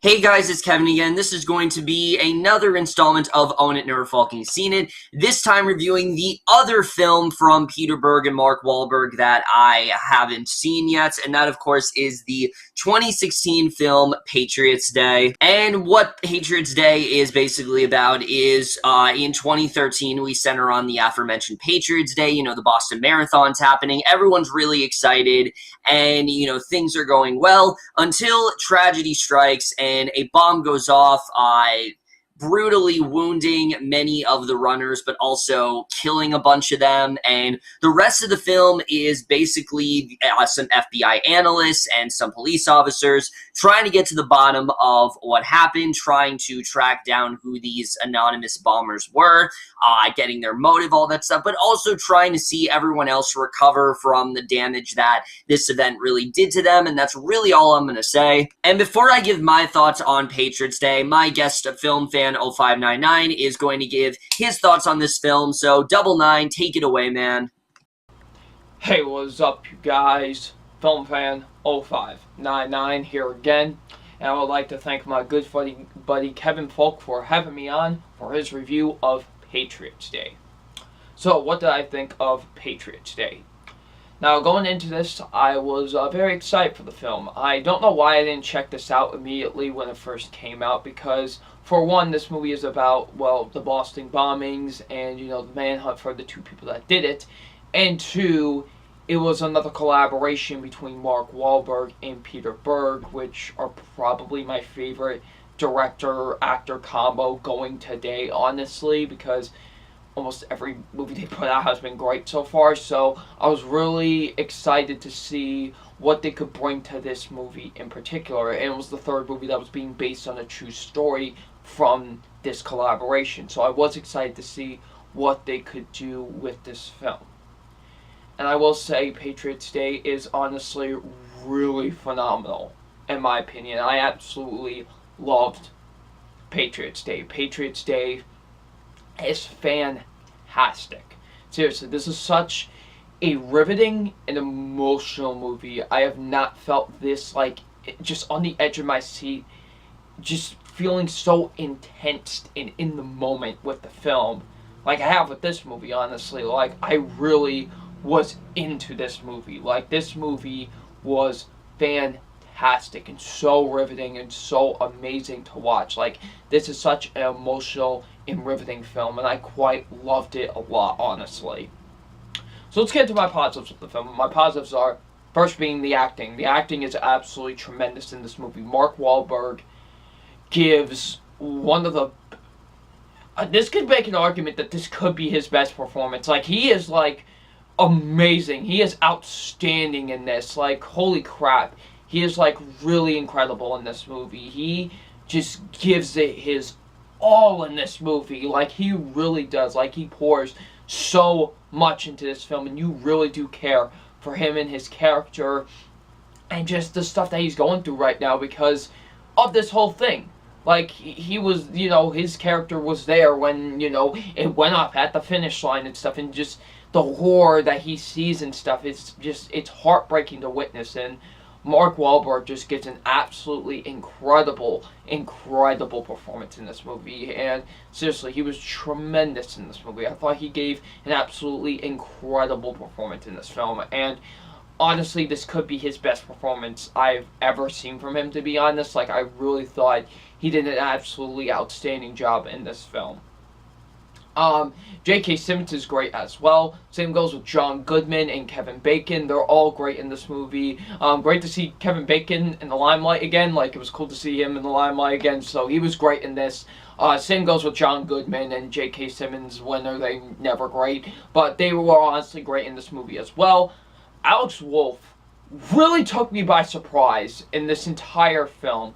Hey guys, it's Kevin again. This is going to be another installment of Own It, Never Fucking Seen It. This time reviewing the other film from Peter Berg and Mark Wahlberg that I haven't seen yet, and that of course is the 2016 film Patriots Day. And what Patriots Day is basically about is in 2013 we center on the aforementioned Patriots Day. You know, the Boston Marathon's happening. Everyone's really excited, and you know, things are going well until tragedy strikes and a bomb goes off, brutally wounding many of the runners, but also killing a bunch of them. And the rest of the film is basically some FBI analysts and some police officers trying to get to the bottom of what happened, trying to track down who these anonymous bombers were, getting their motive, all that stuff, but also trying to see everyone else recover from the damage that this event really did to them. And that's really all I'm going to say. And before I give my thoughts on Patriots Day, my guest, a film fan 0599, is going to give his thoughts on this film. So Double Nine, take it away, man. Hey, what's up, you guys? Film fan 0599 here again, and I would like to thank my good buddy Kevin Falk for having me on for his review of Patriots Day. So, what did I think of Patriots Day? Now, going into this, I was very excited for the film. I don't know why I didn't check this out immediately when it first came out, because, for one, this movie is about, well, the Boston bombings and, you know, the manhunt for the two people that did it. And two, it was another collaboration between Mark Wahlberg and Peter Berg, which are probably my favorite director-actor combo going today, honestly, because almost every movie they put out has been great so far. So I was really excited to see what they could bring to this movie in particular. And it was the third movie that was being based on a true story from this collaboration. So I was excited to see what they could do with this film. And I will say Patriots Day is honestly really phenomenal, in my opinion. I absolutely loved Patriots Day. Patriots Day is fantastic. Seriously, this is such a riveting and emotional movie. I have not felt this, like, just on the edge of my seat, just feeling so intense and in the moment with the film, like I have with this movie, honestly. Like, I really was into this movie. Like, this movie was fantastic and so riveting and so amazing to watch. Like, this is such an emotional and riveting film, and I quite loved it a lot, honestly. So let's get to my positives of the film. My positives are, first being the acting. The acting is absolutely tremendous in this movie. Mark Wahlberg gives one of the... this could make an argument that this could be his best performance. Like, he is, like, amazing. He is outstanding in this. Like, holy crap. He is, like, really incredible in this movie. He just gives it his all in this movie. Like, he really does. Like, he pours so much into this film, and you really do care for him and his character and just the stuff that he's going through right now because of this whole thing. Like, he was, you know, his character was there when, you know, it went up at the finish line and stuff, and just the horror that he sees and stuff, it's heartbreaking to witness. And Mark Wahlberg just gets an absolutely incredible performance in this movie. And seriously, he was tremendous in this movie. I thought he gave an absolutely incredible performance in this film. And honestly, this could be his best performance I've ever seen from him, to be honest. Like, I really thought he did an absolutely outstanding job in this film. J.K. Simmons is great as well. Same goes with John Goodman and Kevin Bacon. They're all great in this movie. Great to see Kevin Bacon in the limelight again. Like, it was cool to see him in the limelight again, so he was great in this. Same goes with John Goodman and J.K. Simmons. When are they never great? But they were honestly great in this movie as well. Alex Wolff really took me by surprise in this entire film.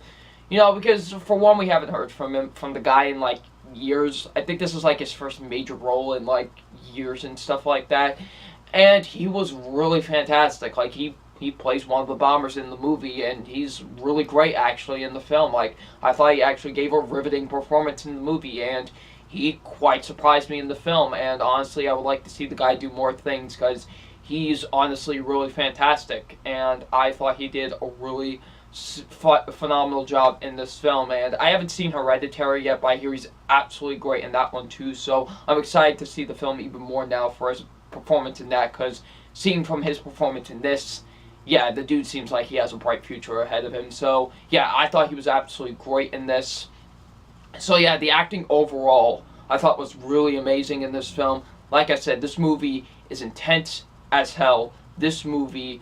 You know, because for one, we haven't heard from him, from the guy in, like, years. I think this is like his first major role in like years and stuff like that, and he was really fantastic. Like, he plays one of the bombers in the movie, and he's really great actually in the film. Like, I thought he actually gave a riveting performance in the movie, and he quite surprised me in the film. And honestly, I would like to see the guy do more things because he's honestly really fantastic, and I thought he did a really phenomenal job in this film, and I haven't seen Hereditary yet, but I hear he's absolutely great in that one too, so I'm excited to see the film even more now for his performance in that, because seeing from his performance in this, yeah, the dude seems like he has a bright future ahead of him, so yeah, I thought he was absolutely great in this. So yeah, the acting overall, I thought was really amazing in this film. Like I said, this movie is intense as hell. This movie,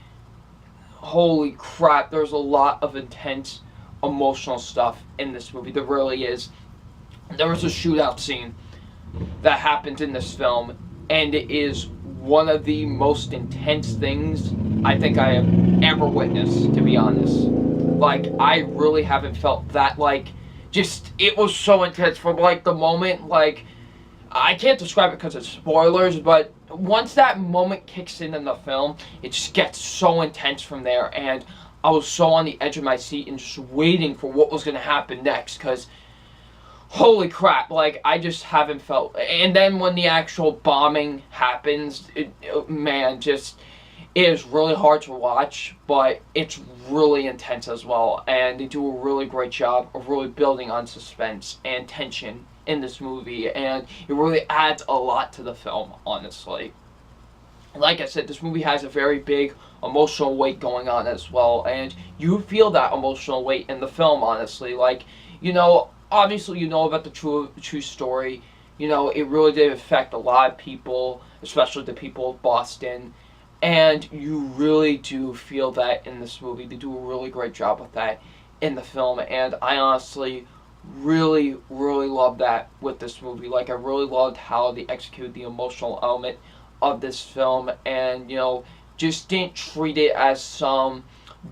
holy crap, there's a lot of intense emotional stuff in this movie. There really is. There was a shootout scene that happens in this film, and it is one of the most intense things I think I have ever witnessed, to be honest. Like, I really haven't felt that, like, just, it was so intense from, like, the moment, like, I can't describe it because it's spoilers, but once that moment kicks in the film, it just gets so intense from there, and I was so on the edge of my seat and just waiting for what was going to happen next, because holy crap, like, I just haven't felt, and then when the actual bombing happens, man, just, it is really hard to watch, but it's really intense as well, and they do a really great job of really building on suspense and tension in this movie, and it really adds a lot to the film, honestly. Like I said, this movie has a very big emotional weight going on as well, and you feel that emotional weight in the film, honestly. Like, you know, obviously you know about the true story. You know, it really did affect a lot of people, especially the people of Boston, and you really do feel that in this movie. They do a really great job with that in the film, and I honestly really love that with this movie. Like, I really loved how they executed the emotional element of this film, and, you know, just didn't treat it as some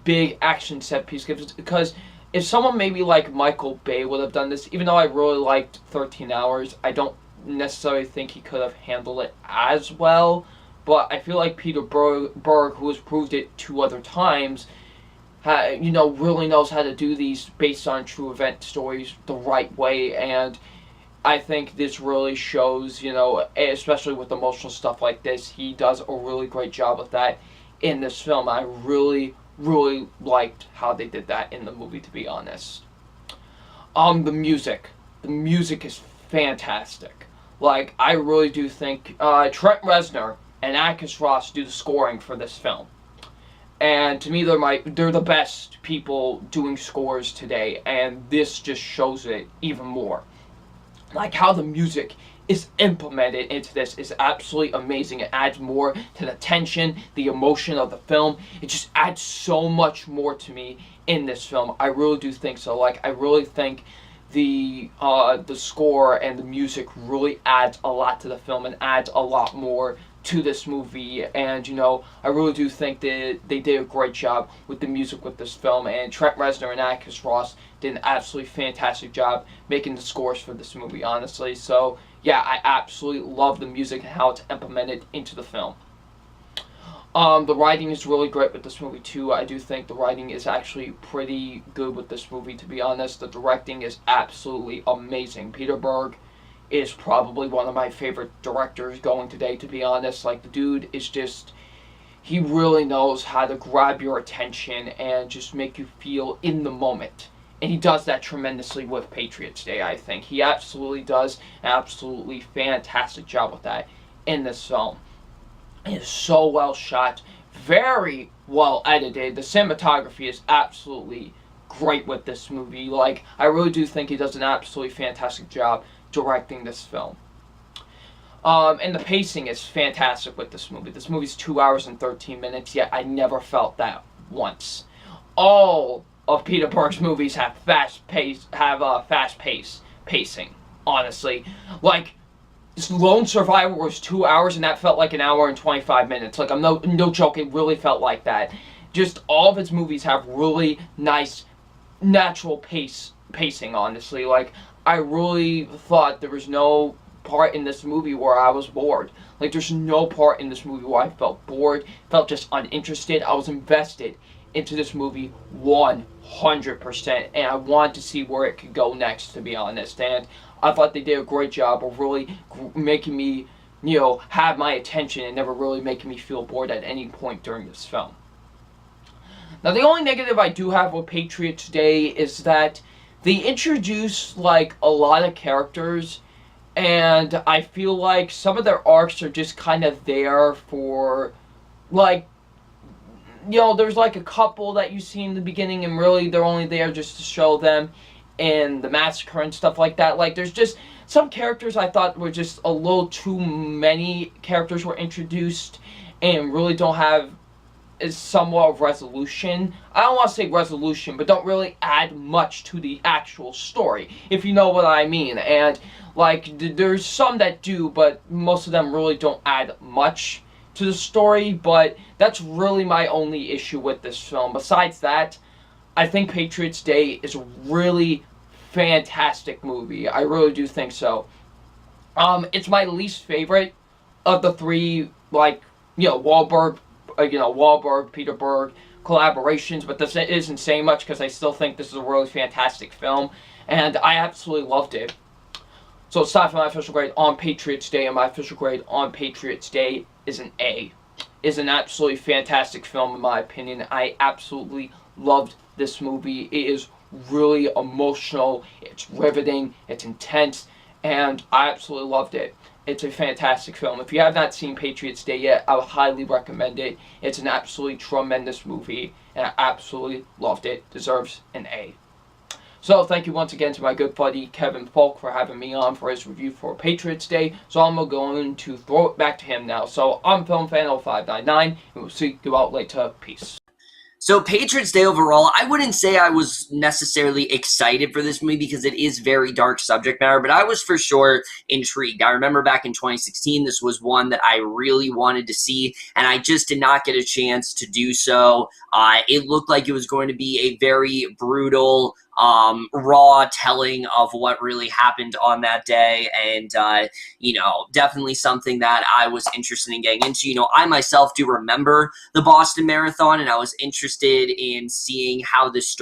big action set piece, because if someone maybe like Michael Bay would have done this, even though I really liked 13 Hours, I don't necessarily think he could have handled it as well, but I feel like Peter Berg, who has proved it 2 other times, you know, really knows how to do these based on true event stories the right way, and I think this really shows, you know, especially with emotional stuff like this, he does a really great job with that in this film. I really liked how they did that in the movie, to be honest. The music is fantastic. Like, I really do think Trent Reznor and Atticus Ross do the scoring for this film. And to me, they're the best people doing scores today, and this just shows it even more. Like, how the music is implemented into this is absolutely amazing. It adds more to the tension, the emotion of the film. It just adds so much more to me in this film. I really do think so. Like, I really think the score and the music really adds a lot to the film and adds a lot more to this movie, and, you know, I really do think that they did a great job with the music with this film, and Trent Reznor and Atticus Ross did an absolutely fantastic job making the scores for this movie, honestly. So yeah, I absolutely love the music and how it's implemented into the film. The writing is really great with this movie too. I do think the writing is actually pretty good with this movie, to be honest. The directing is absolutely amazing. Peter Berg is probably one of my favorite directors going today, to be honest. Like, the dude is just, he really knows how to grab your attention and just make you feel in the moment. And he does that tremendously with Patriots Day, I think. He absolutely does an absolutely fantastic job with that in this film. It is so well shot, very well edited. The cinematography is absolutely great with this movie. Like, I really do think he does an absolutely fantastic job directing this film. And the pacing is fantastic with this movie. This movie's 2 hours and 13 minutes, yet I never felt that once. All of Peter Berg's movies have fast pacing, honestly. Like, this Lone Survivor was 2 hours, and that felt like an hour and 25 minutes. Like, I'm no joke, it really felt like that. Just all of his movies have really nice, natural pacing, honestly. Like, I really thought there was no part in this movie where I was bored. Like, there's no part in this movie where I felt bored, felt just uninterested. I was invested into this movie 100%, and I wanted to see where it could go next, to be honest. And I thought they did a great job of really making me, you know, have my attention and never really making me feel bored at any point during this film. Now, the only negative I do have with Patriots Day is that they introduce, like, a lot of characters, and I feel like some of their arcs are just kind of there for, like, there's like a couple that you see in the beginning, and really they're only there just to show them in the massacre and stuff like that. Like, there's just some characters I thought were just a little too many characters were introduced and really don't have is somewhat of resolution. I don't want to say resolution, but don't really add much to the actual story, if you know what I mean. And, like, there's some that do, but most of them really don't add much to the story, but that's really my only issue with this film. Besides that, I think Patriots Day is a really fantastic movie. I really do think so. It's my least favorite of the three, like, Wahlberg, Peter Berg collaborations, but this isn't saying much because I still think this is a really fantastic film, and I absolutely loved it. So it's time for my official grade on Patriots Day, and my official grade on Patriots Day is an A. It's an absolutely fantastic film in my opinion. I absolutely loved this movie. It is really emotional, it's riveting, it's intense, and I absolutely loved it. It's a fantastic film. If you have not seen Patriots Day yet, I would highly recommend it. It's an absolutely tremendous movie, and I absolutely loved it. Deserves an A. So, thank you once again to my good buddy Kevin Falk for having me on for his review for Patriots Day. So, I'm going to throw it back to him now. So, I'm FilmFan0599, and we'll see you out later. Peace. So Patriots Day overall, I wouldn't say I was necessarily excited for this movie because it is very dark subject matter, but I was for sure intrigued. I remember back in 2016, this was one that I really wanted to see, and I just did not get a chance to do so. It looked like it was going to be a very brutal, raw telling of what really happened on that day, and, definitely something that I was interested in getting into. I myself do remember the Boston Marathon, and I was interested in seeing how this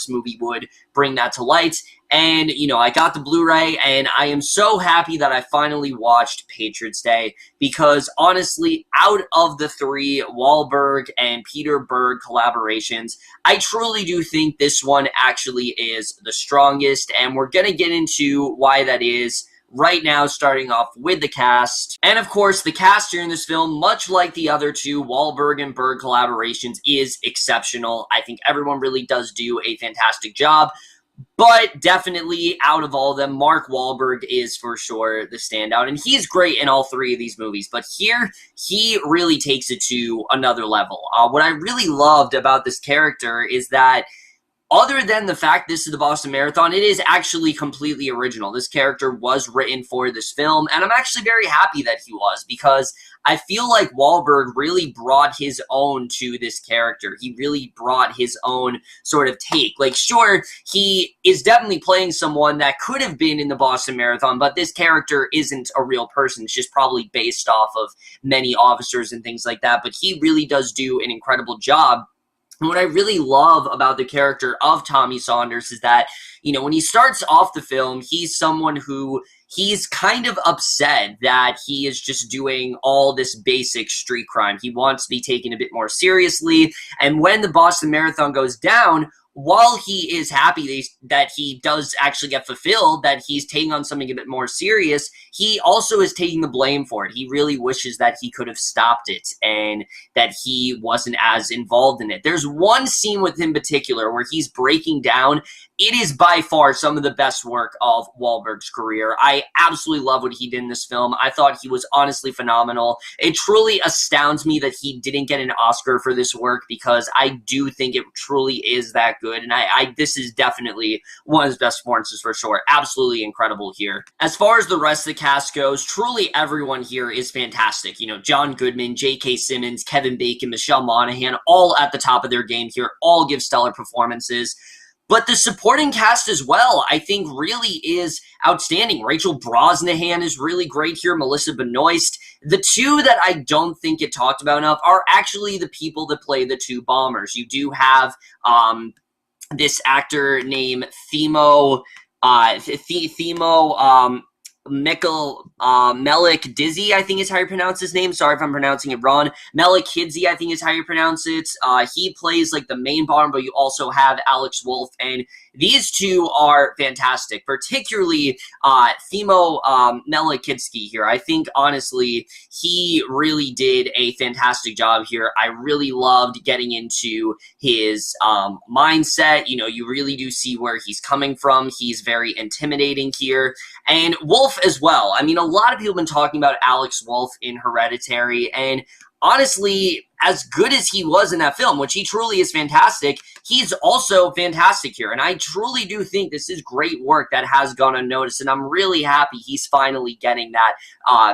movie would bring that to light. And, I got the Blu-ray, and I am so happy that I finally watched Patriots Day, because honestly, out of the three Wahlberg and Peter Berg collaborations, I truly do think this one actually is the strongest, and we're going to get into why that is right now, starting off with the cast. And of course, the cast here in this film, much like the other two Wahlberg and Berg collaborations, is exceptional. I think everyone really does do a fantastic job. But definitely, out of all of them, Mark Wahlberg is for sure the standout. And he's great in all three of these movies. But here, he really takes it to another level. What I really loved about this character is that other than the fact this is the Boston Marathon, it is actually completely original. This character was written for this film, and I'm actually very happy that he was, because I feel like Wahlberg really brought his own to this character. He really brought his own sort of take. Like, sure, he is definitely playing someone that could have been in the Boston Marathon, but this character isn't a real person. It's just probably based off of many officers and things like that, but he really does do an incredible job. And what I really love about the character of Tommy Saunders is that, when he starts off the film, he's someone who he's kind of upset that he is just doing all this basic street crime. He wants to be taken a bit more seriously. And when the Boston Marathon goes down, while he is happy that he does actually get fulfilled, that he's taking on something a bit more serious, he also is taking the blame for it. He really wishes that he could have stopped it and that he wasn't as involved in it. There's one scene with him in particular where he's breaking down. It is by far some of the best work of Wahlberg's career. I absolutely love what he did in this film. I thought he was honestly phenomenal. It truly astounds me that he didn't get an Oscar for this work, because I do think it truly is that good. And this is definitely one of his best performances for sure. Absolutely incredible here. As far as the rest of the cast goes, truly everyone here is fantastic. John Goodman, J.K. Simmons, Kevin Bacon, Michelle Monaghan, all at the top of their game here, all give stellar performances. But the supporting cast as well, I think, really is outstanding. Rachel Brosnahan is really great here. Melissa Benoist. The two that I don't think get talked about enough are actually the people that play the two bombers. You do have this actor named Themo Melik Dizzy, I think is how you pronounce his name. Sorry if I'm pronouncing it wrong. Melik Kidzi, I think is how you pronounce it. He plays like the main bomber, but you also have Alex Wolff, and these two are fantastic, particularly Themo Melikidski here. I think, honestly, he really did a fantastic job here. I really loved getting into his mindset. You know, you really do see where he's coming from. He's very intimidating here. And Wolff as well. I mean, a lot of people have been talking about Alex Wolff in Hereditary, and honestly, as good as he was in that film, which he truly is fantastic, he's also fantastic here. And I truly do think this is great work that has gone unnoticed, and I'm really happy he's finally getting that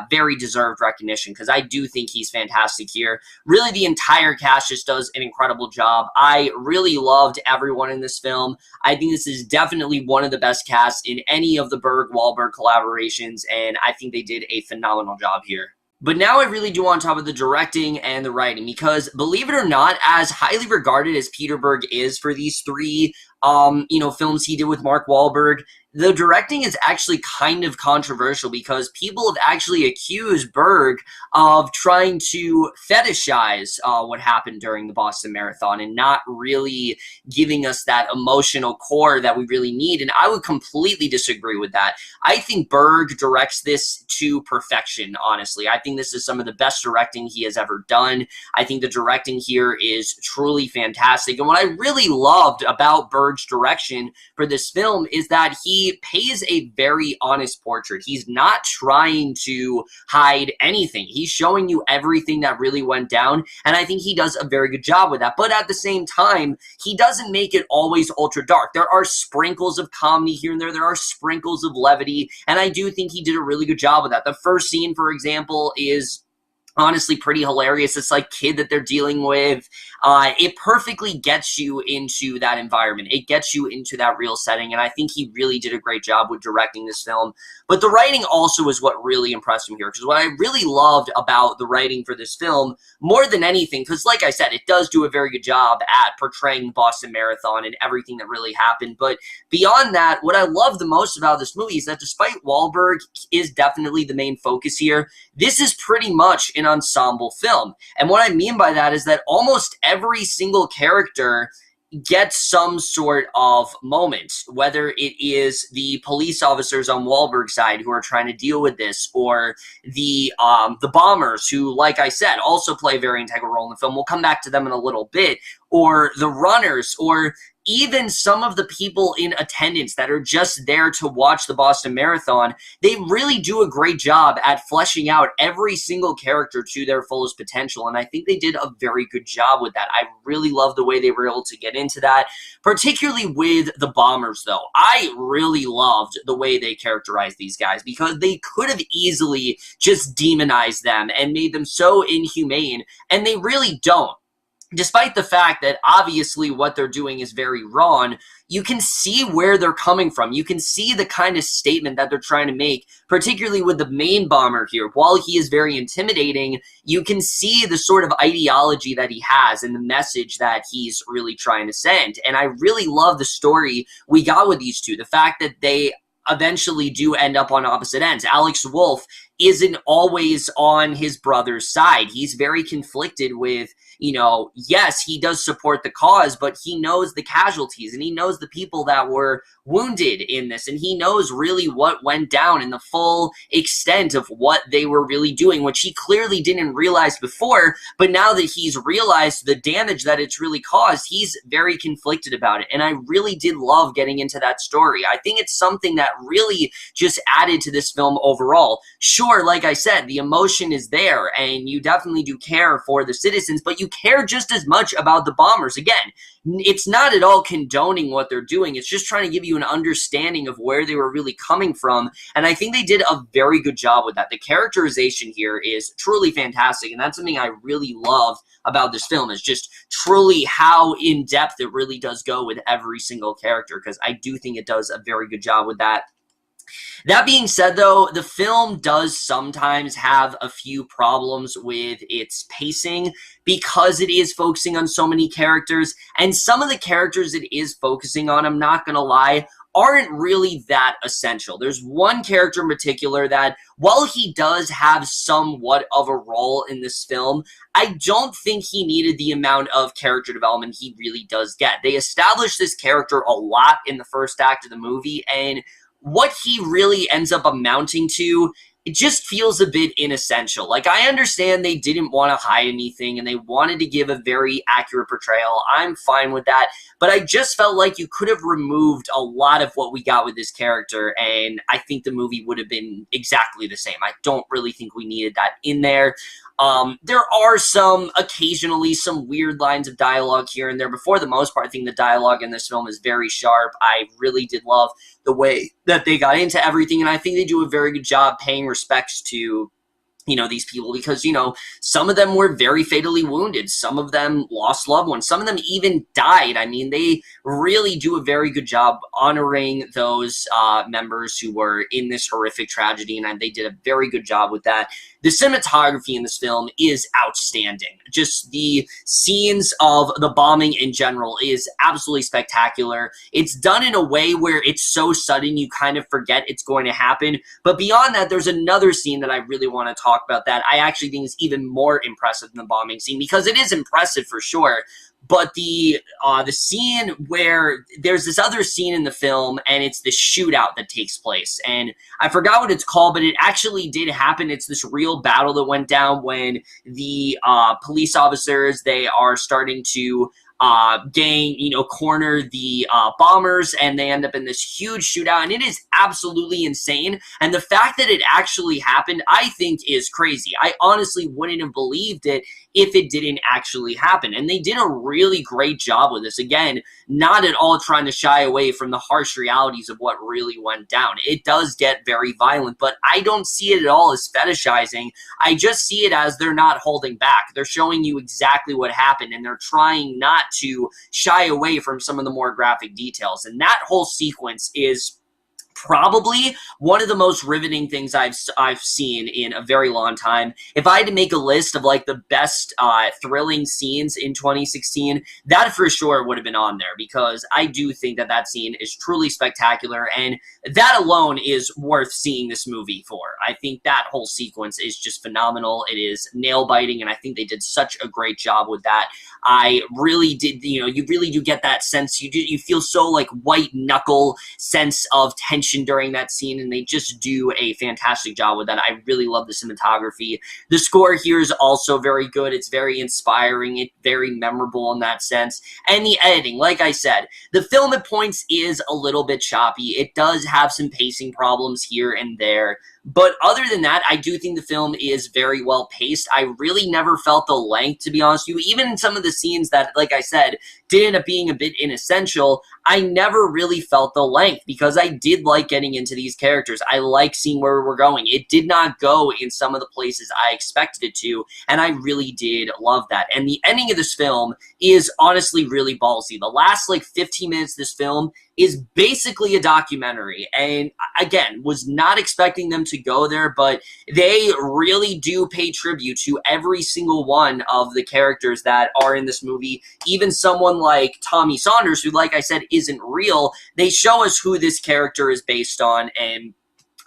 very deserved recognition, because I do think he's fantastic here. Really, the entire cast just does an incredible job. I really loved everyone in this film. I think this is definitely one of the best casts in any of the Berg-Wahlberg collaborations, and I think they did a phenomenal job here. But now I really do want to talk about the directing and the writing, because believe it or not, as highly regarded as Peter Berg is for these three films he did with Mark Wahlberg, the directing is actually kind of controversial, because people have actually accused Berg of trying to fetishize what happened during the Boston Marathon and not really giving us that emotional core that we really need. And I would completely disagree with that. I think Berg directs this to perfection, honestly. I think this is some of the best directing he has ever done. I think the directing here is truly fantastic. And what I really loved about Berg's direction for this film is that he pays a very honest portrait. He's not trying to hide anything. He's showing you everything that really went down, and I think he does a very good job with that. But at the same time, he doesn't make it always ultra dark. There are sprinkles of comedy here and there. There are sprinkles of levity, and I do think he did a really good job with that. The first scene, for example, is honestly pretty hilarious. It's like kid that they're dealing with. It perfectly gets you into that environment. It gets you into that real setting, and I think he really did a great job with directing this film. But the writing also is what really impressed me here, because what I really loved about the writing for this film, more than anything, because like I said, it does do a very good job at portraying Boston Marathon and everything that really happened. But beyond that, what I love the most about this movie is that despite Wahlberg is definitely the main focus here, this is pretty much an ensemble film. And what I mean by that is that almost every single character gets some sort of moment, whether it is the police officers on Wahlberg's side who are trying to deal with this, or the bombers who, like I said, also play a very integral role in the film. We'll come back to them in a little bit, or the runners, or even some of the people in attendance that are just there to watch the Boston Marathon. They really do a great job at fleshing out every single character to their fullest potential, and I think they did a very good job with that. I really love the way they were able to get into that, particularly with the bombers, though. I really loved the way they characterized these guys, because they could have easily just demonized them and made them so inhumane, and they really don't. Despite the fact that obviously what they're doing is very wrong, you can see where they're coming from. You can see the kind of statement that they're trying to make, particularly with the main bomber here. While he is very intimidating, you can see the sort of ideology that he has and the message that he's really trying to send. And I really love the story we got with these two. The fact that they eventually do end up on opposite ends. Alex Wolff isn't always on his brother's side. He's very conflicted with, yes, he does support the cause, but he knows the casualties, and he knows the people that were wounded in this, and he knows really what went down and the full extent of what they were really doing, which he clearly didn't realize before. But now that he's realized the damage that it's really caused, he's very conflicted about it. And I really did love getting into that story. I think it's something that really just added to this film overall. Sure, like I said, the emotion is there, and you definitely do care for the citizens, but you care just as much about the bombers. Again, it's not at all condoning what they're doing. It's just trying to give you an understanding of where they were really coming from, and I think they did a very good job with that. The characterization here is truly fantastic, and that's something I really love about this film, is just truly how in-depth it really does go with every single character, because I do think it does a very good job with that. That being said, though, the film does sometimes have a few problems with its pacing because it is focusing on so many characters, and some of the characters it is focusing on, I'm not gonna lie, aren't really that essential. There's one character in particular that, while he does have somewhat of a role in this film, I don't think he needed the amount of character development he really does get. They established this character a lot in the first act of the movie, and what he really ends up amounting to, it just feels a bit inessential. Like, I understand they didn't want to hide anything and they wanted to give a very accurate portrayal. I'm fine with that. But I just felt like you could have removed a lot of what we got with this character, and I think the movie would have been exactly the same. I don't really think we needed that in there. There are occasionally some weird lines of dialogue here and there, but for the most part, I think the dialogue in this film is very sharp. I really did love the way that they got into everything, and I think they do a very good job paying respects to, these people, because, some of them were very fatally wounded. Some of them lost loved ones. Some of them even died. I mean, they really do a very good job honoring those members who were in this horrific tragedy, and they did a very good job with that. The cinematography in this film is outstanding. Just the scenes of the bombing in general is absolutely spectacular. It's done in a way where it's so sudden you kind of forget it's going to happen. But beyond that, there's another scene that I really want to talk about that I actually think is even more impressive than the bombing scene, because it is impressive for sure. But the scene where there's this other scene in the film, and it's the shootout that takes place, and I forgot what it's called, but it actually did happen. It's this real battle that went down when the police officers, they are starting to corner the bombers, and they end up in this huge shootout, and it is absolutely insane. And the fact that it actually happened, I think, is crazy. I honestly wouldn't have believed it if it didn't actually happen. And they did a really great job with this. Again, not at all trying to shy away from the harsh realities of what really went down. It does get very violent, but I don't see it at all as fetishizing. I just see it as they're not holding back. They're showing you exactly what happened, and they're trying not to shy away from some of the more graphic details. And that whole sequence is probably one of the most riveting things I've seen in a very long time. If I had to make a list of like the best thrilling scenes in 2016, that for sure would have been on there, because I do think that that scene is truly spectacular, and that alone is worth seeing this movie for. I think that whole sequence is just phenomenal. It is nail-biting, and I think they did such a great job with that. I really did, you really do get that sense. You feel so like white-knuckle sense of tension during that scene, and they just do a fantastic job with that. I really love the cinematography. The score here is also very good. It's very inspiring. It's very memorable in that sense. And the editing, like I said, the film at points is a little bit choppy. It does have some pacing problems here and there. But other than that, I do think the film is very well paced. I really never felt the length, to be honest with you. Even in some of the scenes that, like I said, did end up being a bit inessential, I never really felt the length, because I did like getting into these characters. I like seeing where we're going. It did not go in some of the places I expected it to, and I really did love that. And the ending of this film is honestly really ballsy. The last like 15 minutes of this film is basically a documentary, and again, was not expecting them to go there, but they really do pay tribute to every single one of the characters that are in this movie. Even someone like Tommy Saunders, who, like I said, isn't real, they show us who this character is based on, and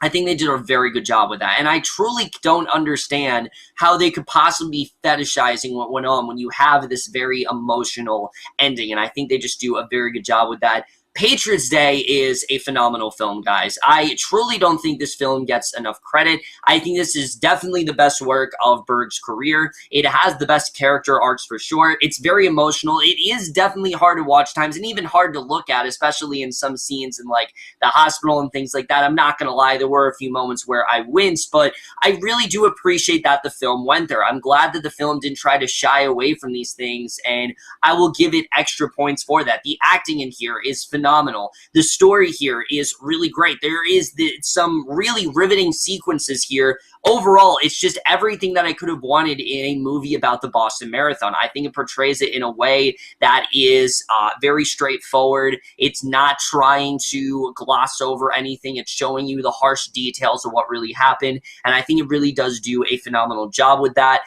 I think they did a very good job with that. And I truly don't understand how they could possibly be fetishizing what went on when you have this very emotional ending, and I think they just do a very good job with that. Patriots Day is a phenomenal film, guys. I truly don't think this film gets enough credit. I think this is definitely the best work of Berg's career. It has the best character arcs for sure. It's very emotional. It is definitely hard to watch times, and even hard to look at, especially in some scenes in like the hospital and things like that. I'm not going to lie, there were a few moments where I winced, but I really do appreciate that the film went there. I'm glad that the film didn't try to shy away from these things, and I will give it extra points for that. The acting in here is phenomenal. phenomenal. The story here is really great. There is some really riveting sequences here. Overall, it's just everything that I could have wanted in a movie about the Boston Marathon. I think it portrays it in a way that is very straightforward. It's not trying to gloss over anything. It's showing you the harsh details of what really happened, and I think it really does do a phenomenal job with that.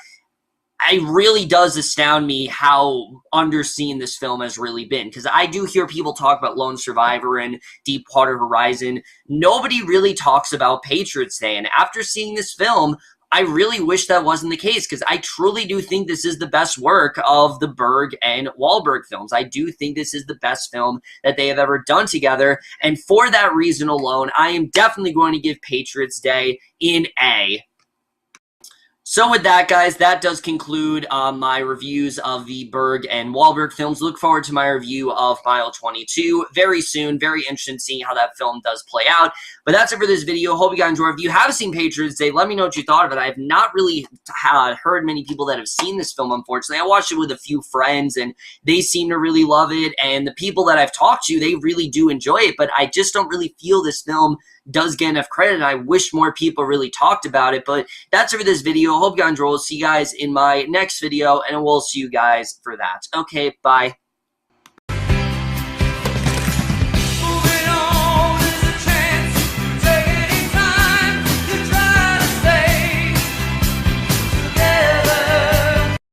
It really does astound me how underseen this film has really been, because I do hear people talk about Lone Survivor and Deepwater Horizon. Nobody really talks about Patriots Day, and after seeing this film, I really wish that wasn't the case, because I truly do think this is the best work of the Berg and Wahlberg films. I do think this is the best film that they have ever done together, and for that reason alone, I am definitely going to give Patriots Day an A. So with that, guys, that does conclude my reviews of the Berg and Wahlberg films. Look forward to my review of Mile 22 very soon. Very interested in seeing how that film does play out. But that's it for this video. Hope you guys enjoyed. If you have seen Patriots Day, let me know what you thought of it. I have not really heard many people that have seen this film, unfortunately. I watched it with a few friends, and they seem to really love it. And the people that I've talked to, they really do enjoy it. But I just don't really feel this film does get enough credit, and I wish more people really talked about it. But that's it for this video. Hope you guys enjoyed. We'll see you guys in my next video, and we'll see you guys for that. Okay, bye.